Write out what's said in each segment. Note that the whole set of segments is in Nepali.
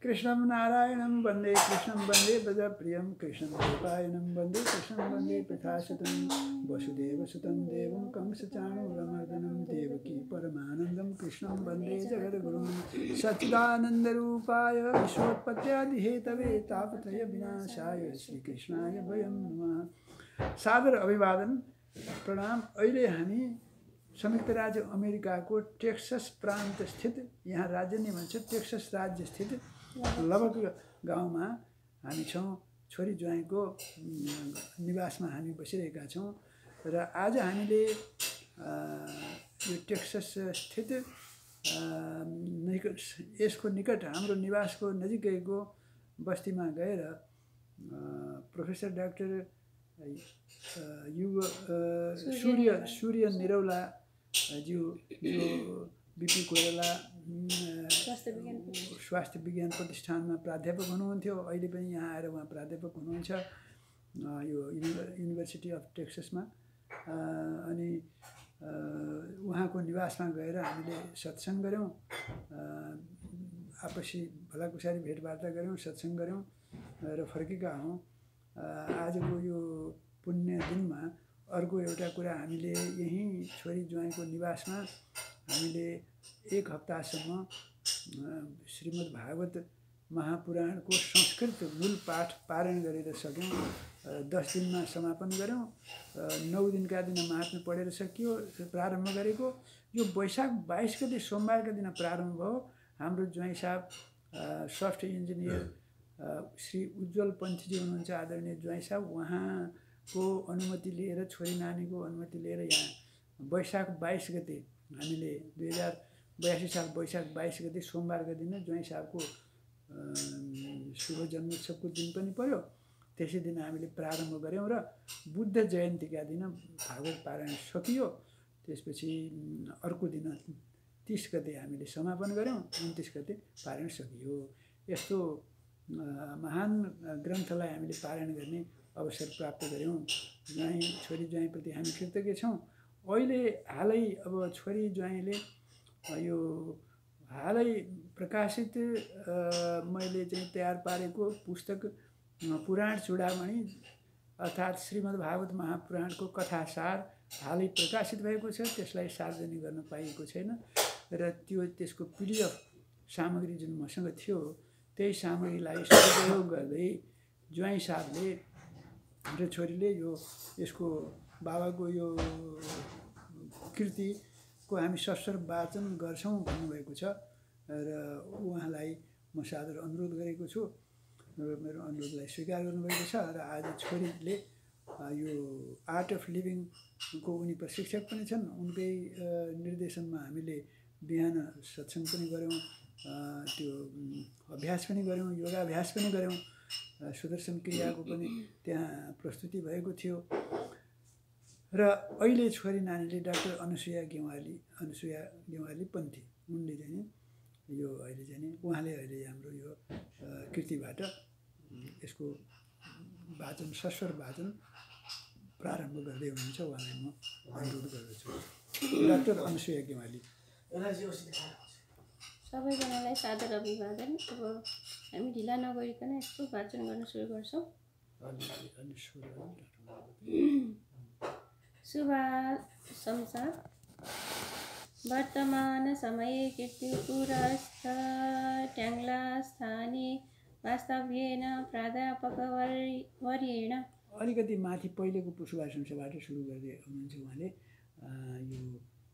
कृष्णं नारायणं वन्दे कृष्णं वन्दे ब्रजप्रियं कृष्णं गोपायनं वन्दे कृष्णं वन्दे प्रकाशतं वसुदेवसुतं देवं कंसचाणूरमर्दनं देवकी परमानन्दं कृष्णं वन्दे जगद्गुरुं सच्चिदानन्दरूपाय विश्वोत्पत्त्यादिहेतवे तापत्रय विनाशाय श्रीकृष्णाय वयं नमः। सादर अभिवादन प्रणाम। अहिले हामी संयुक्त राज्य अमेरिकाको टेक्सस प्रान्त स्थित, यहाँ राज्य नै भन्छ, टेक्सस राज्य स्थित लबक गाउँमा हामी छौँ। छोरी ज्वाइँको निवासमा हामी बसिरहेका छौँ र आज हामीले यो टेक्सस स्थित यसको निकट हाम्रो निवासको नजिकैको बस्तीमा गएर प्रोफेसर डाक्टर सूर्य निरौला ज्यू जो बिपी कोइराला स्वास्थ्य विज्ञान प्रतिष्ठानमा प्राध्यापक हुनुहुन्थ्यो। अहिले पनि यहाँ आएर उहाँ प्राध्यापक हुनुहुन्छ यो युनिभर्सिटी अफ टेक्ससमा। अनि उहाँको निवासमा गएर हामीले सत्सङ्ग गऱ्यौँ, आपसी भलाकुसारी भेटवार्ता गऱ्यौँ, सत्सङ्ग गऱ्यौँ र फर्केका हौँ। आजको यो पुण्य दिनमा अर्को एउटा कुरा, हामीले यहीँ छोरी ज्वाइँको निवासमा हामीले एक हप्तासम्म श्रीमद् भागवत महापुराणको संस्कृत मूल पाठ पारायण गरेर सक्यौँ। 10 दिनमा समापन गऱ्यौँ। 9 दिनका दिन महात्म्य पढेर सकियो। प्रारम्भ गरेको यो वैशाख 22 गते सोमबारका दिन प्रारम्भ भयो। हाम्रो ज्वाइँ साहब सफ्ट इन्जिनियर श्री उज्जवल पन्थीजी हुनुहुन्छ, आदरणीय ज्वाइँ साहब। उहाँको अनुमति लिएर, छोरी नानीको अनुमति लिएर यहाँ वैशाख 22 गते हामीले 2082 साल वैशाख 22 गते सोमबारका दिन ज्वाइँ साहबको शुभ जन्मोत्सवको दिन पनि पर्यो। त्यसै दिन हामीले प्रारम्भ गऱ्यौँ र बुद्ध जयन्तीका दिन भागवत पारायण सकियो। त्यसपछि अर्को दिन 30 गते हामीले समापन गऱ्यौँ, 29 गते पारायण सकियो। यस्तो महान ग्रन्थलाई हामीले पारायण गर्ने अवसर प्राप्त गऱ्यौँ। छोरी ज्वाइँप्रति हामी कृतज्ञ छौँ। अहिले हालै अब छोरी ज्वाइँले यो हालै प्रकाशित मैले चाहिँ तयार पारेको पुस्तक पुराण चूडामणि अर्थात् श्रीमद् भागवत महापुराणको कथासार हालै प्रकाशित भएको छ। त्यसलाई सार्वजनिक गर्न पाइएको छैन र त्यसको PDF सामग्री जुन मसँग थियो, त्यही सामग्रीलाई सदुपयोग गर्दै ज्वाइँ साहबले र छोरीले यसको बाबाको यो कृतिको हामी सस्वर वाचन गर्छौँ भन्नुभएको छ र उहाँलाई म सादर अनुरोध गरेको छु र मेरो अनुरोधलाई स्वीकार गर्नुभएको छ। र आज छोरीले यो आर्ट अफ लिभिङको उनी प्रशिक्षक पनि छन्। उनकै निर्देशनमा हामीले बिहान सत्सङ्ग पनि गऱ्यौँ, त्यो अभ्यास पनि गऱ्यौँ, योगाभ्यास पनि गऱ्यौँ, सुदर्शन क्रियाको पनि त्यहाँ प्रस्तुति भएको थियो। र अहिले छोरी नानीले डाक्टर अनुसुया गेवाली पन्थी, उनले चाहिँ यो अहिले चाहिँ उहाँले अहिले हाम्रो यो कृतिबाट यसको वाचन, सस्वर वाचन प्रारम्भ गर्दै हुनुहुन्छ। उहाँलाई म अनुरोध गर्दछु। डाक्टर अनुसुया गेवाली। सबैजनालाई सादर अभिवादन। अब हामी ढिला नगरिकन यसको वाचन गर्न सुरु गर्छौँ। शुभ संसार वर्तमान समये कीर्तिपुरस्थ ट्याङ्ला स्थाने वास्तव्येन प्राध्यापकवर्येण। अलिकति माथि पहिलेको पुष्पवाचनबाट सुरु गर्दै हुनुहुन्छ उहाँले। यो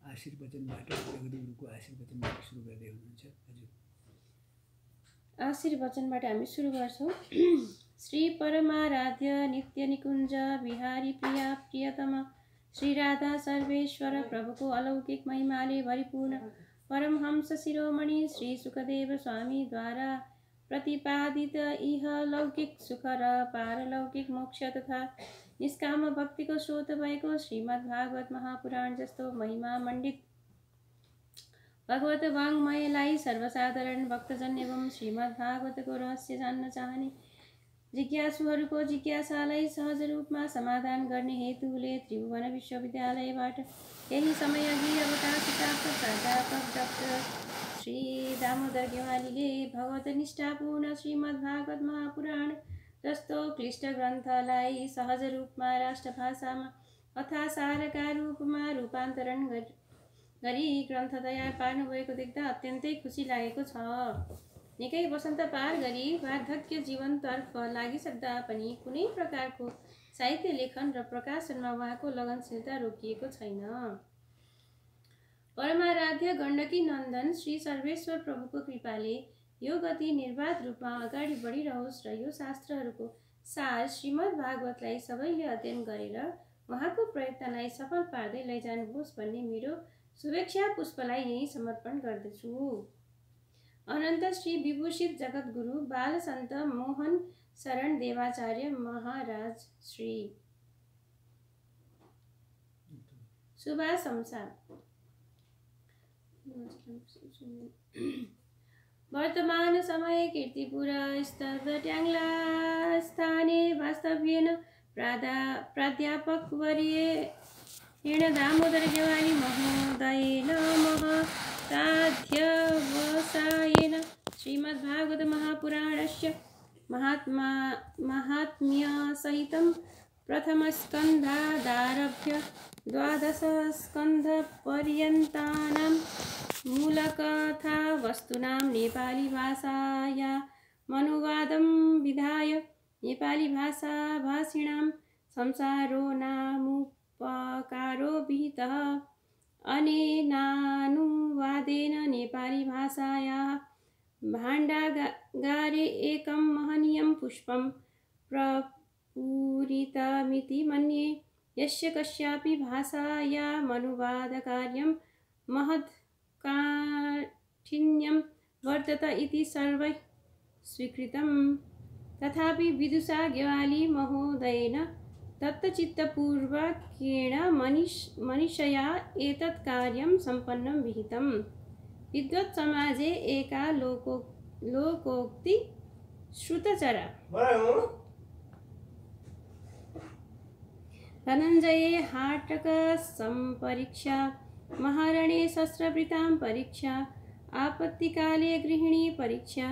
आशीर्वचनबाट, जगद्गुरुको आशीर्वचनबाट सुरु गर्दै हुनुहुन्छ। हजुर, आशीर्वचनबाट हामी सुरु गर्छौँ। श्री परमाराध्य नित्य निकुञ्ज बिहारी प्रिया प्रियतम श्री राधा सर्वेश्वर प्रभुको अलौकिक महिमाले भरिपूर्ण परमहंस शिरोमणि श्री सुखदेव स्वामीद्वारा प्रतिपादित इह लौकिक सुख र पारलौकिक मोक्ष तथा निष्काम भक्तिको स्रोत भएको श्रीमद् भागवत महापुराण जस्तो महिमा मण्डित भगवत वाङ्मयलाई सर्वसाधारण भक्तजन एवं श्रीमद् भागवतको रहस्य जान्न चाहने जिज्ञासुहरूको जिज्ञासालाई सहज रूपमा समाधान गर्ने हेतुले त्रिभुवन विश्वविद्यालयबाट केही समय अघि अवकाश प्राप्त प्राध्यापक डाक्टर श्री दामोदर गेवालीले भगवत निष्ठापूर्ण श्रीमद्भागवत महापुराण जस्तो क्लिष्ट ग्रन्थलाई सहज रूपमा राष्ट्रभाषामा अथवा सारका रूपमा रूपान्तरण गरी ग्रन्थ तयार पार्नुभएको देख्दा अत्यन्तै खुसी लागेको छ। निकै वसन्त पार गरी वार्धक्य जीवनतर्फ लागिसक्दा पनि कुनै प्रकारको साहित्य लेखन र प्रकाशनमा उहाँको लगनशीलता रोकिएको छैन। परमाराध्य गण्डकी नन्दन श्री सर्वेश्वर प्रभुको कृपाले यो गति निर्वाध रूपमा अगाडि बढिरहोस् र यो शास्त्रहरूको सार श्रीमद् भागवतलाई सबैले अध्ययन गरेर उहाँको प्रयत्नलाई सफल पार्दै लैजानुहोस् भन्ने मेरो शुभेच्छा पुष्पलाई यही समर्पण गर्दछु। अनन्त श्री विभूषित जगद्गुरु बाल सन्त मोहन शरण देवाचार्य महाराज श्री शुभाशंसा। वर्तमान समय कीर्तिपुर स्थित ट्याङ्ला स्थाने वास्तव्येन प्राध्यापक वर्येण दामोदर गेवाली महोदयेन महताध्यवसायेन श्रीमद्भागवत महापुराणस्य महात्म्यसहितं प्रथमस्कन्धादारभ्य 12 स्कन्धपर्यन्तानां मूलकथा वस्तूनां नेपाली भाषायामनुवादं विधाय नेपाली भाषाभाषिणां संसारो नामुपकारो विहितः। अनेनानुवादेन नेपाली भाषायाः भाण्डागारे एकं महनीयं पुष्पं प्रपूरितमिति मन्ये। यस्य कस्यापि भाषायामनुवादकार्यं महत्काठिन्यं वर्तत इति सर्वैः स्वीकृतं। तथापि विदुषा गेवाली महोदयेन तत्चित्तपूर्वकेण मनीषया एतत् कार्यं सम्पन्नं विहितम्। विद्वत् समाजे एका लोकोक्ति श्रुतचरा धनञ्जये हाटक संपरीक्षा महारणे शस्त्रवृतां परीक्षा आपत्तिकाले गृहिणी परीक्षा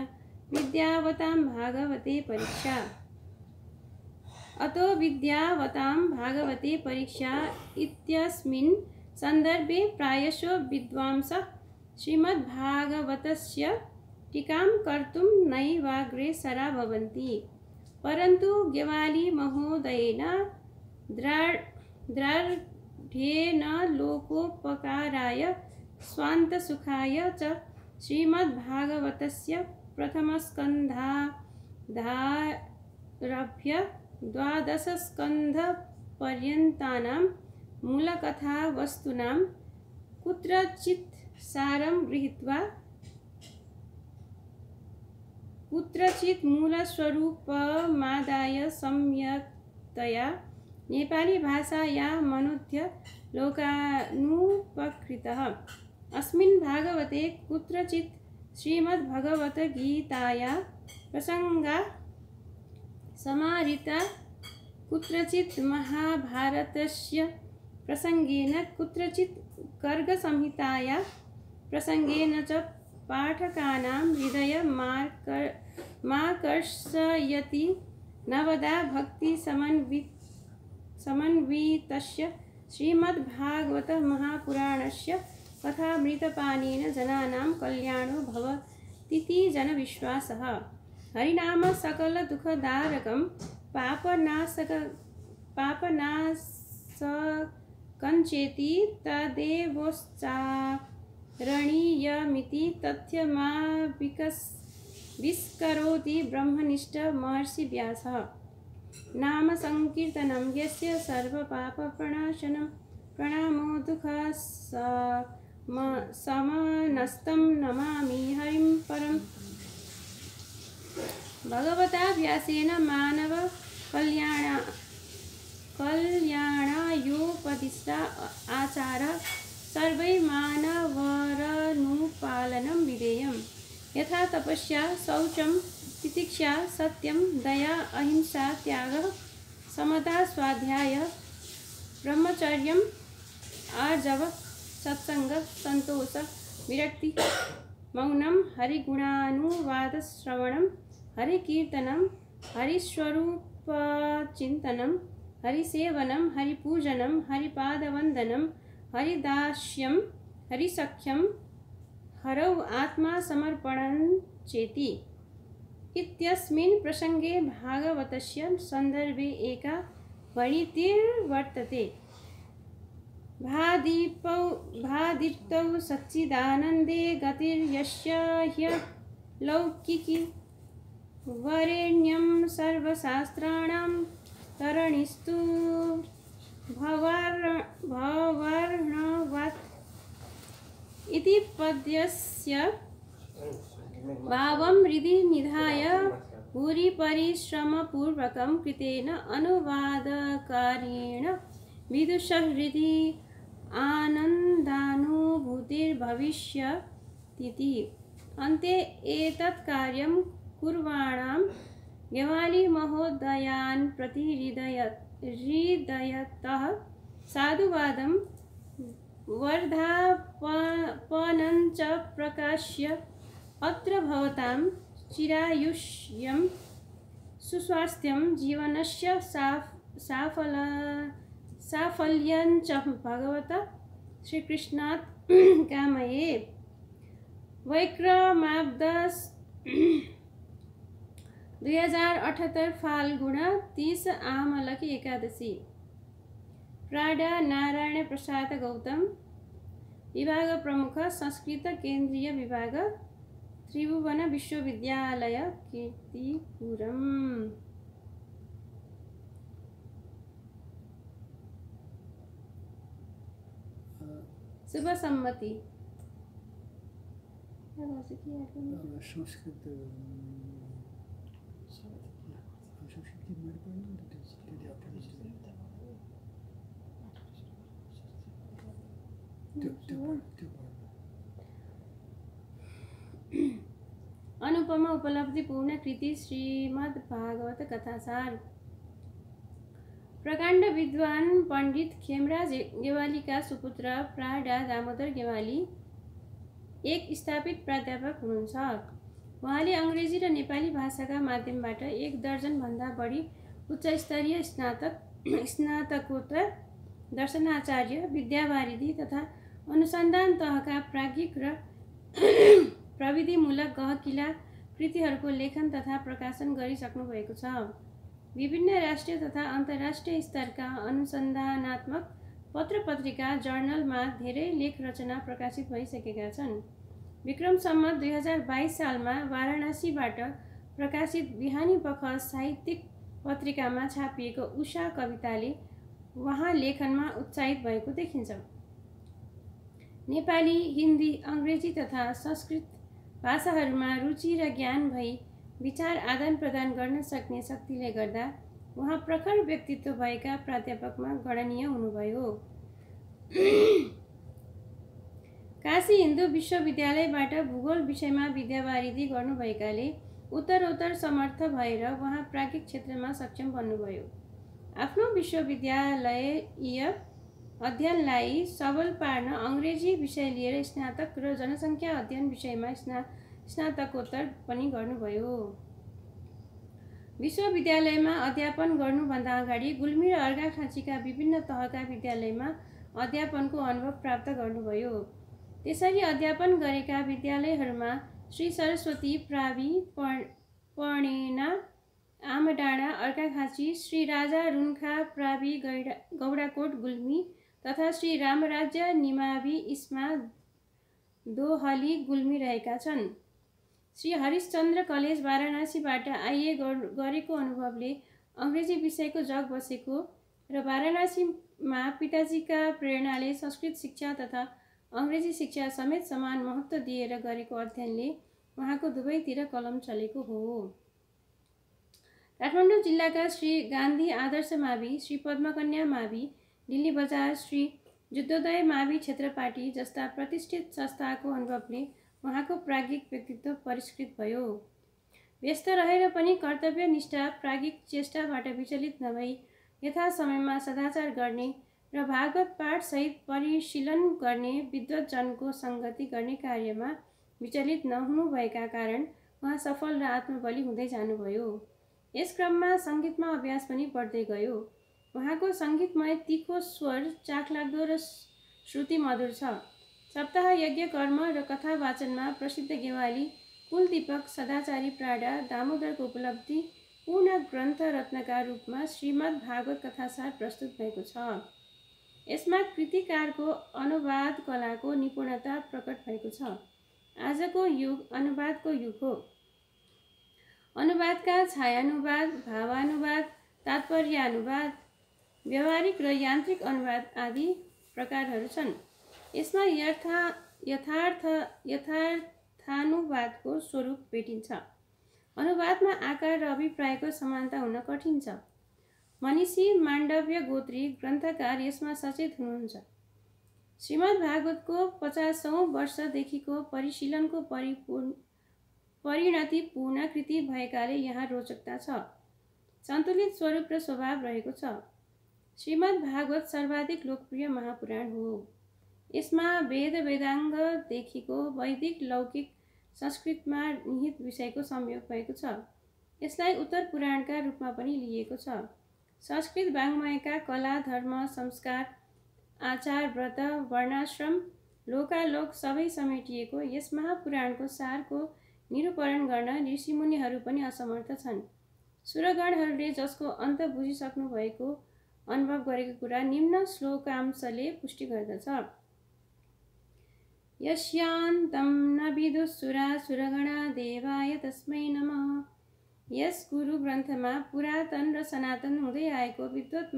विद्यावतां भागवते परीक्षा। अतो विद्यावतां भागवते परीक्षा इत्यस्मिन् सन्दर्भे प्रायशो विद्वांसः श्रीमद्भागवतस्य टीकां कर्तुं नैवाग्रेसरा भवन्ति। परन्तु गेवाली महोदयेन दृढेन लोकोपकाराय स्वान्तसुखाय च श्रीमद्भागवतस्य प्रथमस्कन्धादारभ्य 12 स्कन्धपर्यन्तानां मूलकथा वस्तूनां कुत्रचित् सारं गृहीत्वा कुत्रचित् मूलस्वरूपमादाय सम्यक्तया नेपाली भाषायामनूद्य लोकानुपकृतः। अस्मिन् भागवते कुत्रचित् श्रीमद्भगवद्गीताया प्रसङ्गा समाहृता कुत्रचित् महाभारतस्य प्रसङ्गेन कुत्रचित् गर्गसंहिताया प्रसङ्गेन च पाठकानां हृदयमाकर्षयति। नवदा भक्तिसमन्वितस्य श्रीमद्भागवत महापुराणस्य कथामृतपानेन जनानां कल्याणो भवतीति जनविश्वासः। हरिनाम सकलदुःखदायकं पापनाशकञ्चेति तदेवोच्चारणीयमिति तथ्यमाविष्करोति ब्रह्मनिष्ठ महर्षि व्यासः। नाम संकीर्तनं यस्य सर्वपापप्रणाशनं प्रणामो दुःखशमनस्तं नमामि हरिं परम्। भगवता व्यासेन मानव कल्याणायोपदिष्टा आचारः सर्वै मानवरनुपालनं विधेयम्। यथा तपस्या शौचं तितिक्षा सत्यं दया अहिंसा त्यागः समता स्वाध्याय ब्रह्मचर्यम् आर्जव सत्संग संतोष विरक्ति मौनं हरिगुणानुवादश्रवणं हरिकीर्तनं हरिस्वरूपचिन्तनं हरिसेवनं हरिपूजनं हरिपादवन्दनं हरिदास्यं हरिसख्यं हरौ आत्मासमर्पणं चेति। इत्यस्मिन् प्रसंगे भागवतस्य सन्दर्भे एका वणितिर्वर्तते। भादीप्तौ सच्चिदानन्दे गतिर्यस्य ह्यलौकिकी वरेण्यं सर्वशास्त्राणां तरणिस्तु भवर्णवत् इति पद्यस्य भावं हृदि निधाय भूरि परिश्रमपूर्वकं कृतेन अनुवादकारेण विदुषः हृदि आनन्दानुभूतिर्भविष्यतीति। अन्ते एतत् कार्यं कुर्वाणां गेवाली महोदयान् प्रति हृदयतः साधुवादं वर्धापनं च प्रकाश्य अत्र भवतां चिरायुष्यं सुस्वास्थ्यं जीवनस्य साफल्यं च भगवता श्रीकृष्णात् कामये। वैक्रमाब्द 2078 फाल्गुण 30 आमलकी एकादशी। प्राडा नारायण प्रसाद गौतम, विभाग प्रमुख, संस्कृत केंद्रीय विभाग, त्रिभुवन विश्वविद्यालय, कीर्तिपुरम। शुभ सम्मति। संस्कृत अनुपम उपलब्धिपूर्ण कृति श्रीमद् भागवत कथासार। प्रकांड विद्वान पंडित खेमराज गेवाली का सुपुत्र प्राडा दामोदर गेवाली एक स्थापित प्राध्यापक हुनुहुन्छ। उहाँले अंग्रेजी र नेपाली भाषाका माध्यमबाट 1 दर्जन भन्दा बढी उच्च स्तरीय स्नातकोत्तर दर्शनाचार्य, विद्यावारिधि तथा अनुसन्धान तहका प्राज्ञिक र प्रविधिमूलक गहकिला कृतिहरूको लेखन तथा प्रकाशन गरिसक्नु भएको छ। विभिन्न राष्ट्रिय तथा अन्तर्राष्ट्रिय स्तरका अनुसन्धानात्मक पत्र-पत्रिका, जर्नलमा धेरै लेख रचना प्रकाशित भइसकेका छन्। विक्रम सम्वत 2022 सालमा वाराणसीबाट प्रकाशित बिहानी पख साहित्यिक पत्रिकामा छापिएको उषा कविताले उहाँ लेखनमा उत्साहित भएको देखिन्छ। नेपाली, हिन्दी, अङ्ग्रेजी तथा संस्कृत भाषाहरूमा रुचि र ज्ञान भई विचार आदान प्रदान गर्न सक्ने शक्तिले गर्दा उहाँ प्रखर व्यक्तित्व भएका प्राध्यापकमा गणनीय हुनुभयो। काशी हिन्दू विश्वविद्यालयबाट भूगोल विषयमा विद्यावारिधि गर्नुभएकाले उत्तरोत्तर समर्थ भएर उहाँ प्राज्ञिक क्षेत्रमा सक्षम बन्नुभयो। आफ्नो विश्वविद्यालयीय अध्ययनलाई सबल पार्न अङ्ग्रेजी विषय लिएर स्नातक र जनसङ्ख्या अध्ययन विषयमा स्नातकोत्तर पनि गर्नुभयो। विश्वविद्यालयमा अध्यापन गर्नुभन्दा अगाडि गुल्मी र अर्घाखाँचीका विभिन्न तहका विद्यालयमा अध्यापनको अनुभव प्राप्त गर्नुभयो। त्यसरी अध्यापन गरेका विद्यालयहरूमा श्री सरस्वती प्रावि पर्णेना आमडाँडा अर्घाखाँची, श्री राजा रुन्खा प्रावि गौडाकोट गुल्मी तथा श्री रामराज्य निमावि इस्मा दोहली गुल्मी रहेका छन्। श्री हरिश्चन्द्र कलेज वाराणसीबाट आइए गरेको अनुभवले अङ्ग्रेजी विषयको जग बसेको र वाराणसीमा पिताजीका प्रेरणाले संस्कृत शिक्षा तथा अङ्ग्रेजी शिक्षा समेत समान महत्त्व दिएर गरेको अध्ययनले उहाँको दुवैतिर कलम चलेको हो। काठमाडौँ जिल्लाका श्री गान्धी आदर्श मावि, श्री पद्मकन्या मावि, दिल्ली बजार श्री जुद्धोदय मावि क्षेत्रपाटी जस्ता प्रतिष्ठित संस्थाको अनुभवले उहाँको प्राज्ञिक व्यक्तित्व परिष्कृत भयो। व्यस्त रहेर पनि कर्तव्यनिष्ठा प्राज्ञिक चेष्टाबाट विचलित नभई यथा समयमा सदाचार गर्ने र भागवत पाठ सहित परिशीलन गर्ने विद्वतजनको सङ्गति गर्ने कार्यमा विचलित नहुनुभएका कारण उहाँ सफल र आत्मबली हुँदै जानुभयो। यस क्रममा सङ्गीतमा अभ्यास पनि बढ्दै गयो। उहाँको सङ्गीतमय तीखो स्वर चाखलाग्दो र श्रुति मधुर छ। सप्ताह यज्ञ कर्म र कथा वाचनमा प्रसिद्ध गेवाली कुलदीपक सदाचारी प्राडा दामोदरको उपलब्धि पूर्ण ग्रन्थ रत्नका रूपमा श्रीमद् भागवत कथासार प्रस्तुत भएको छ। यसमा कृतिकारको अनुवाद कलाको निपुणता प्रकट भएको छ। आजको युग अनुवादको युग हो। अनुवादका छायानुवाद, भावानुवाद, तात्पर्यानुवाद, व्यवहारिक र यान्त्रिक अनुवाद आदि प्रकारहरू छन्। यसमा यथार्थानुवादको स्वरूप भेटिन्छ। अनुवादमा आकार र अभिप्रायको समानता हुन कठिन छ। मनीषी माण्डव्य गोत्री ग्रन्थकार यसमा सचेत हुनुहुन्छ। श्रीमद् भागवतको 50औं वर्षदेखिको परिशीलनको परिणतिपूर्ण कृति भएकाले यहाँ रोचकता छ। सन्तुलित स्वरूप र स्वभाव रहेको छ। श्रीमद् भागवत सर्वाधिक लोकप्रिय महापुराण हो। यसमा वेद वेदाङ्गदेखिको वैदिक लौकिक संस्कृतमा निहित विषयको संयोग भएको छ। यसलाई उत्तर पुराणका रूपमा पनि लिएको छ। संस्कृत वाङ्मयका कला, धर्म, संस्कार, आचार, व्रत, वर्णाश्रम, लोकालोक सबै समेटिएको यस महापुराणको सारको निरूपण गर्न ऋषिमुनिहरू पनि असमर्थ छन्। सुरगणहरूले जसको अन्त बुझिसक्नु भएको अनुभव गरेको कुरा निम्न श्लोकांशले पुष्टि गर्दछ। यस्यान्तं न विदुः सुरगणा देवाय तस्मै नमः। यस गुरु ग्रन्थमा पुरातन र सनातन हुँदै आएको विद्वत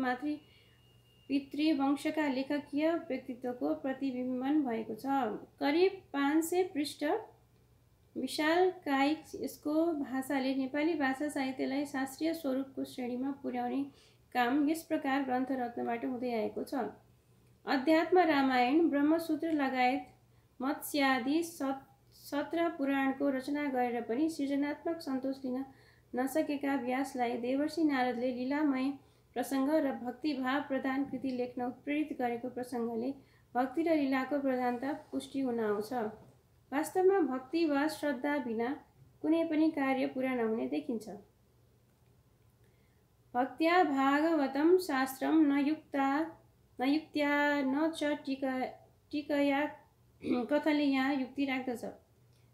पितृवंशका लेखकीय व्यक्तित्वको प्रतिबिम्बन भएको छ। करिब 500 पृष्ठ विशाल कायिक यसको भाषाले नेपाली भाषा साहित्यलाई शास्त्रीय स्वरूपको श्रेणीमा पुर्याउने काम यस प्रकार ग्रन्थ रत्नबाट हुँदै आएको छ। अध्यात्म रामायण, ब्रह्मसूत्र लगायत मत्स्यादि 17 पुराणको रचना गरेर पनि सृजनात्मक सन्तोष लिन नसकेका व्यासलाई देवर्षि नारदले लीलामय प्रसङ्ग र भक्तिभाव प्रधान कृति लेख्न उत्प्रेरित गरेको प्रसङ्गले भक्ति र लीलाको प्रधानता पुष्टि हुन आउँछ। वास्तवमा भक्ति वा श्रद्धा बिना कुनै पनि कार्य पूरा नहुने देखिन्छ। भक्त्या भागवतं शास्त्रं न युक्त्या न च टीकया कथाले यहाँ युक्ति राख्दछ।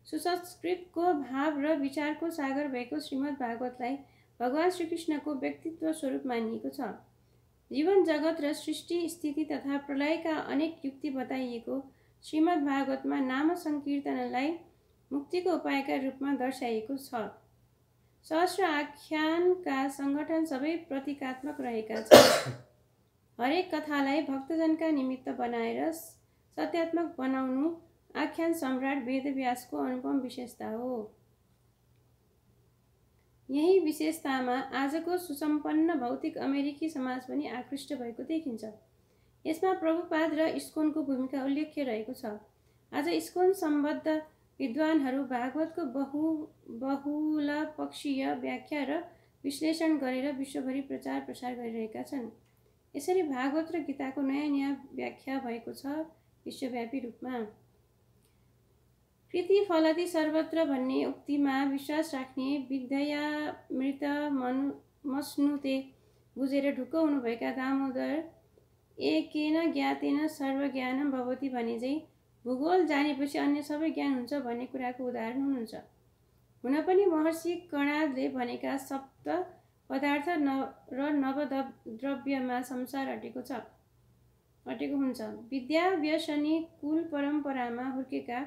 सुसंस्कृतको भाव र विचारको सागर भएको श्रीमद् भागवतलाई भगवान श्रीकृष्णको व्यक्तित्व स्वरूप मानिएको छ। जीवन जगत र सृष्टि स्थिति तथा प्रलयका अनेक युक्ति बताइएको श्रीमद् भागवतमा नाम संकीर्तनलाई मुक्तिको उपायका रूपमा दर्शाइएको छ। सहस्र आख्यानका सङ्गठन सबै प्रतीकात्मक रहेका छन्। हरेक कथालाई भक्तजनका निमित्त बनाएर सत्यात्मक बनाउनु आख्यान सम्राट वेदव्यासको अनुपम विशेषता हो। यही विशेषतामा आजको सुसम्पन्न भौतिक अमेरिकी समाज पनि आकृष्ट भएको देखिन्छ। यसमा प्रभुपाद र इस्कोनको भूमिका उल्लेख्य रहेको छ। आज इस्कोन सम्बद्ध विद्वानहरू भागवतको बहुलपक्षीय व्याख्या र विश्लेषण गरेर विश्वभरि प्रचार प्रसार गरिरहेका छन्। यसरी भागवत र गीताको नयाँ व्याख्या भएको छ विश्वव्यापी रूपमा। कृति फलति सर्वत्र भन्ने उक्तिमा विश्वास राख्ने विद्यामृत मस्नुते बुझेर ढुक्क हुनुभएका दामोदर एकेन ज्ञातेन सर्वज्ञानं भवति भने चाहिँ भूगोल जानेपछि अन्य सबै ज्ञान हुन्छ भन्ने कुराको उदाहरण हुनुहुन्छ। हुन पनि महर्षि कणादले भनेका सप्त पदार्थ र नवद्रव्यमा संसार अटेको हुन्छ। विद्या व्यसनी कुल परम्परामा हुर्केका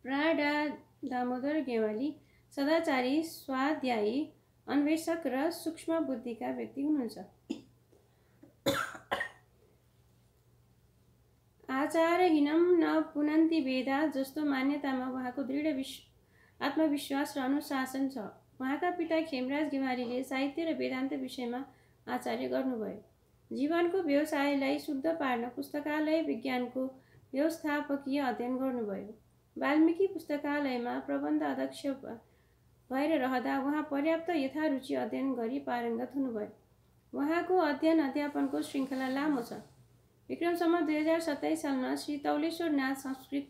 प्राडा दामोदर गेवाली सदाचारी, स्वाध्यायी, अन्वेषक र सूक्ष्म बुद्धिका व्यक्ति हुनुहुन्छ। आचारहीनं न पुनन्ति वेदा जस्तो मान्यतामा उहाँको दृढ आत्मविश्वास र अनुशासन छ। उहाँका पिता खेमराज गेवालीले साहित्य र वेदान्त विषयमा आचार्य गर्नुभयो। जीवनको व्यवसायलाई शुद्ध पार्न पुस्तकालय विज्ञानको व्यवस्थापकीय अध्ययन गर्नुभयो। वाल्मीकि पुस्तकालयमा प्रबन्ध अध्यक्ष भएर रहँदा उहाँ पर्याप्त यथारुचि अध्ययन गरी पारङ्गत हुनुभयो। उहाँको अध्ययन अध्यापनको श्रृङ्खला लामो छ। विक्रम सम्वत 2027 सालमा श्री तौलेश्वर नाथ संस्कृत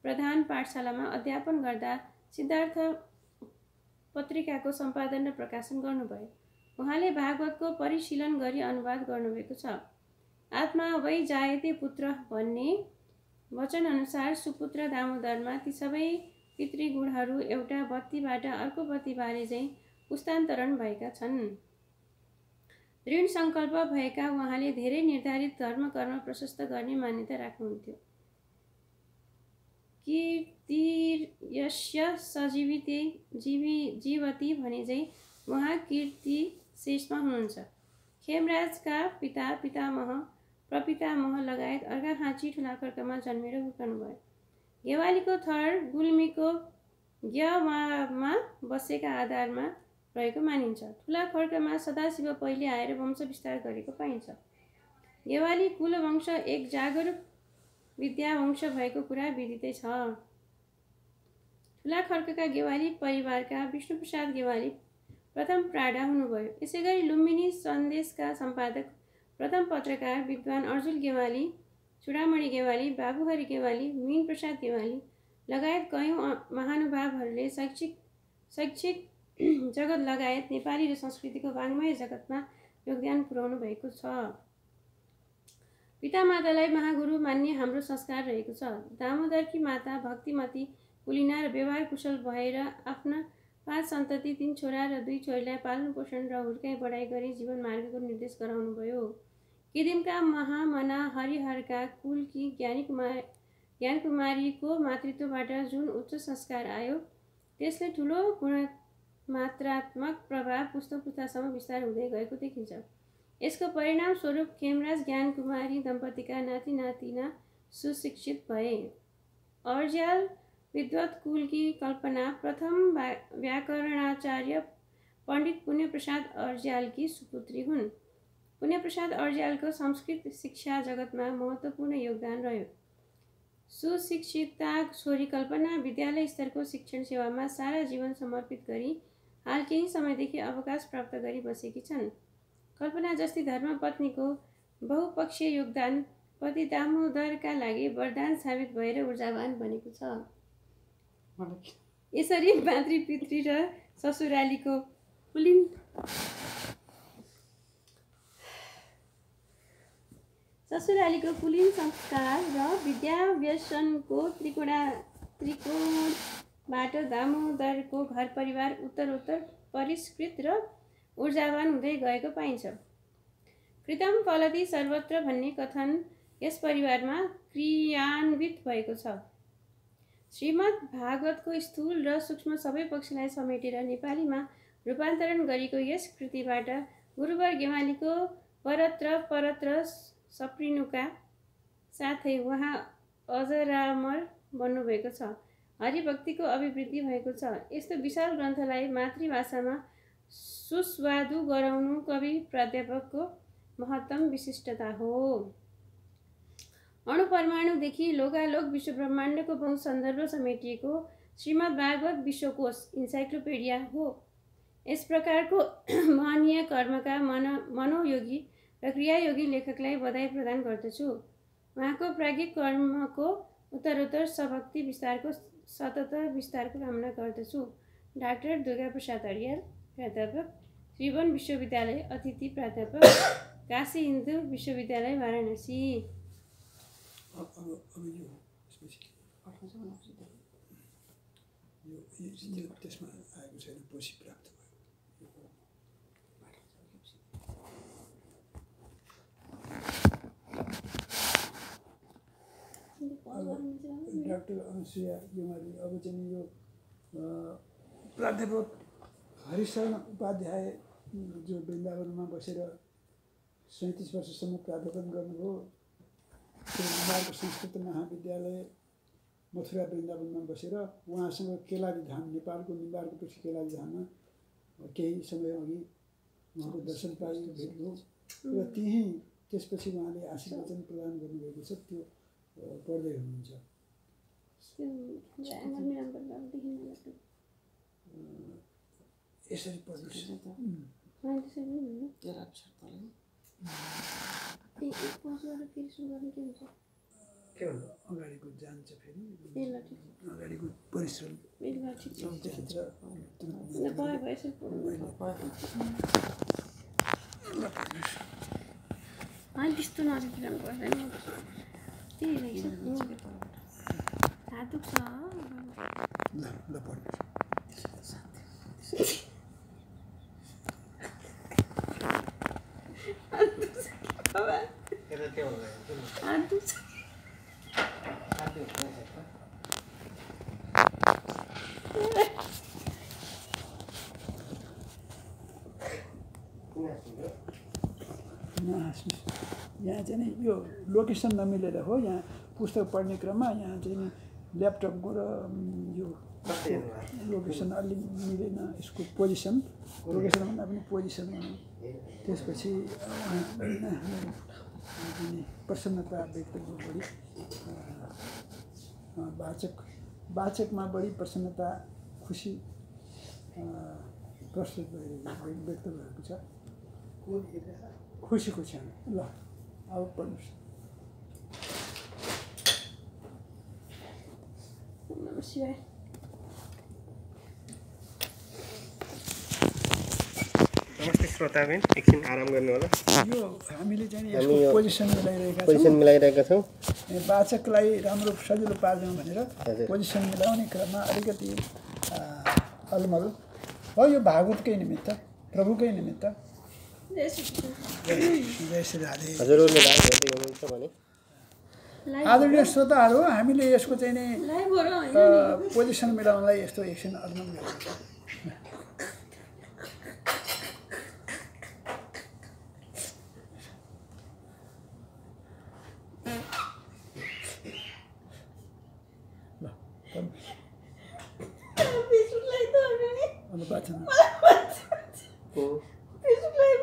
प्रधान पाठशालामा अध्यापन गर्दा सिद्धार्थ पत्रिकाको सम्पादन र प्रकाशन गर्नुभयो। उहाँले भागवतको परिशीलन गरी अनुवाद गर्नुभएको छ। आत्मा वै जायते पुत्र भन्ने वचनअनुसार सुपुत्र दामोदरमा ती सबै पितृगुणहरू एउटा बत्तीबाट अर्को बत्तीबारे चाहिँ पुस्तान्तरण भएका छन्। दृढ सङ्कल्प भएका उहाँले धेरै निर्धारित धर्मकर्म प्रशस्त गर्ने मान्यता राख्नुहुन्थ्यो। कीर्तिर्यस्य जीवति भने चाहिँ उहाँ कीर्ति शेषमा हुनुहुन्छ। खेमराजका पिता पितामह प्रपितामह लगायत अर्घाखाँची ठुलाखर्कमा जन्मेर हुर्कनुभयो। गेवालीको थर गुल्मीको ग्यवामा बसेका आधारमा रहेको मानिन्छ। ठुलाखर्कमा सदाशिव पहिले आएर वंश विस्तार गरेको पाइन्छ। गेवाली कुलवंश एक जागरुक विद्यावंश भएको कुरा विदितै छ। ठुलाखर्कका गेवाली परिवारका विष्णुप्रसाद गेवाली प्रथम प्राडा हुनुभयो। यसैगरी लुम्बिनी सन्देशका सम्पादक प्रथम पत्रकार विद्वान अर्जुन गेवाली, चूडामणि गेवाली, बाबुहरि गेवाली, मीनप्रसाद गेवाली लगायत कयौँ महानुभावहरूले शैक्षिक जगत लगायत नेपाली र संस्कृतिको वाङ्मय जगतमा योगदान पुर्याउनु भएको छ। पितामातालाई महागुरु मान्ने हाम्रो संस्कार रहेको छ। दामोदरकी माता भक्तिमती कुलिना र व्यवहार कुशल भएर आफ्ना 5 सन्तति 3 छोरा र 2 छोरीलाई पालन पोषण र हुर्काइ बढाइ गरी जीवन मार्गको निर्देश गराउनुभयो। किदिमका महामना हरिहरका कुलकी ज्ञानकुमारीको मातृत्वबाट जुन उच्च संस्कार आयो त्यसले ठुलो गुणमात्रात्मक प्रभाव पुस्तौँ-पुस्तासम्म विस्तार हुँदै गएको देखिन्छ। यसको परिणाम स्वरूप खेमराज ज्ञानकुमारी दम्पतिका नाति नातिना सुशिक्षित भए। अर्ज्याल विद्वत कुलकी कल्पना प्रथम व्याकरणाचार्य पण्डित पुण्यप्रसाद अर्ज्यालकी सुपुत्री हुन्। पुण्यप्रसाद अर्ज्यालको संस्कृत शिक्षा जगतमा महत्त्वपूर्ण योगदान रह्यो। सुशिक्षिता छोरी कल्पना विद्यालय स्तरको शिक्षण सेवामा सारा जीवन समर्पित गरी हाल केही समयदेखि अवकाश प्राप्त गरी बसेकी छन्। कल्पना जस्ती धर्मपत्नीको बहुपक्षीय योगदान पति दामोदरका लागि वरदान साबित भएर ऊर्जावान बनेको छ। यसरी मातृपितृ र ससुरालीको कुलीन संस्कार र विद्याव्यसनको त्रिकोणबाट दामोदरको घर परिवार उत्तरोत्तर परिष्कृत र ऊर्जावान हुँदै गएको पाइन्छ। कृतं फलति सर्वत्र भन्ने कथन यस परिवारमा क्रियान्वित भएको छ। श्रीमद् भागवतको स्थूल र सूक्ष्म सबै पक्षलाई समेटेर नेपालीमा रूपान्तरण गरेको यस कृतिबाट गुरुवर गेवालीको परत्र सप्रिनुका साथै उहाँ अजरामर बन्नुभएको छ। हरिभक्तिको अभिवृद्धि भएको छ। यस्तो विशाल ग्रन्थलाई मातृभाषामा सुस्वादु गराउनु कवि प्राध्यापकको महत्तम विशिष्टता हो। अणुपरमाणुदेखि लोकालोक विश्व ब्रह्माण्डको बहुसन्दर्भ समेटिएको श्रीमद् भागवत विश्वकोश इन्साइक्लोपिडिया हो। यस प्रकारको महनीय कर्मका मनोयोगी र क्रियायोगी लेखकलाई बधाई प्रदान गर्दछु। उहाँको प्राज्ञिक कर्मको उत्तरोत्तर सभक्ति विस्तारको सतत विस्तारको कामना गर्दछु। डाक्टर दुर्गाप्रसाद अर्याल, प्राध्यापक, त्रिभुवन विश्वविद्यालय, अतिथि प्राध्यापक, काशी हिन्दू विश्वविद्यालय, वाराणसी। त्यसमा आएको छैन, पछि प्राप्त भयो। डाक्टर अनुसुया गेवाली अब चाहिँ यो प्राध्यापक हरिशरण उपाध्याय जो वृन्दावनमा बसेर 37 वर्षसम्म प्राध्यापन गर्नुभयो। निम्बार्क संस्कृत महाविद्यालय मथुरा वृन्दावनमा बसेर उहाँसँग केलादी धाम, नेपालको निम्बार्कपछि केलादी धाममा केही समय अघि उहाँको दर्शन पाइ भेट्यो र त्यहीँ त्यसपछि उहाँले आशीर्वचन प्रदान गर्नुभएको छ। त्यो पढ्दै हुनुहुन्छ। यसरी पढ्नुहोस्। अगाडिको जान्छ फेरि ए ल ठिक छ अगाडिको परिश्रम ए ल ठिक छ जान्छ ल भयो भयो यसो होइन त्यस्तो नजिकिरहनु पर्दैन त्यही रहेछ हात दुख्छ ल पढ्नु हात दुख्छ यहाँ चाहिँ नि यो लोकेसन नमिलेर हो यहाँ पुस्तक पढ्ने क्रममा यहाँ चाहिँ नि ल्यापटपको र यो लोकेसन अलि मिलेन यसको पोजिसन लोकेसन भन्दा पनि पोजिसन त्यसपछि प्रसन्नता व्यक्त बढी वाचकमा बढी प्रसन्नता खुसी प्रस्तुत व्यक्त भएको छ खुसीको क्षण ल अब पढ्नुहोस् नमः शिवाय नमस्ते श्रोताबिन एकछिन आराम गर्नु होला यो हामीले चाहिँ यसको पोजिसन मिलाइरहेका छौँ वाचकलाई राम्रो सजिलो पार्दैनौँ भनेर पोजिसन मिलाउने क्रममा अलिकति अलमल हो यो भागवतकै निमित्त प्रभुकै निमित्त जय श्री कृष्ण जय श्री राधे हजुरहरूले भाग गर्दै हुनुहुन्छ भने आदरणीय श्रोताहरू हामीले यसको चाहिँ नि लाइभ हो र होइन पोजिसन मिलाउनलाई यस्तो एकछिन अलमल गर्छ फेसबुकलाई त अनि अब वाचन फेसबुकलाई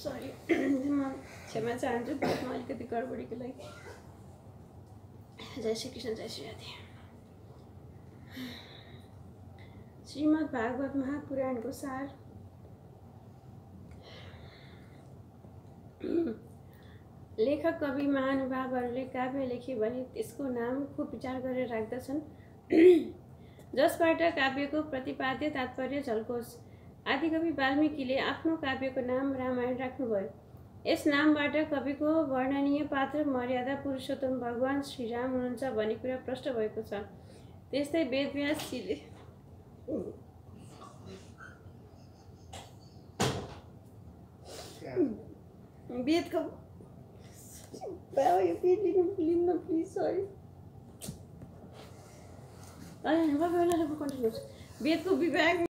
सरी म क्षमा चाहन्छु बातमा अलिकति गडबडीको लागि जय श्री कृष्ण जय श्री राधे श्रीमद् भागवत महापुराणको सार लेखक कवि महानुभावहरूले काव्य लेखे भने त्यसको नाम खुब विचार गरेर राख्दछन् जसबाट काव्यको प्रतिपाद्य तात्पर्य झल्कोस् आदिकवि वाल्मीकिले आफ्नो काव्यको नाम रामायण राख्नुभयो यस नामबाट कविको वर्णनीय पात्र मर्यादा पुरुषोत्तम भगवान श्रीराम हुनुहुन्छ भन्ने कुरा प्रष्ट भएको छ त्यस्तै वेदव्यासजीले वेदको प्लिज सरी वेदको विभाग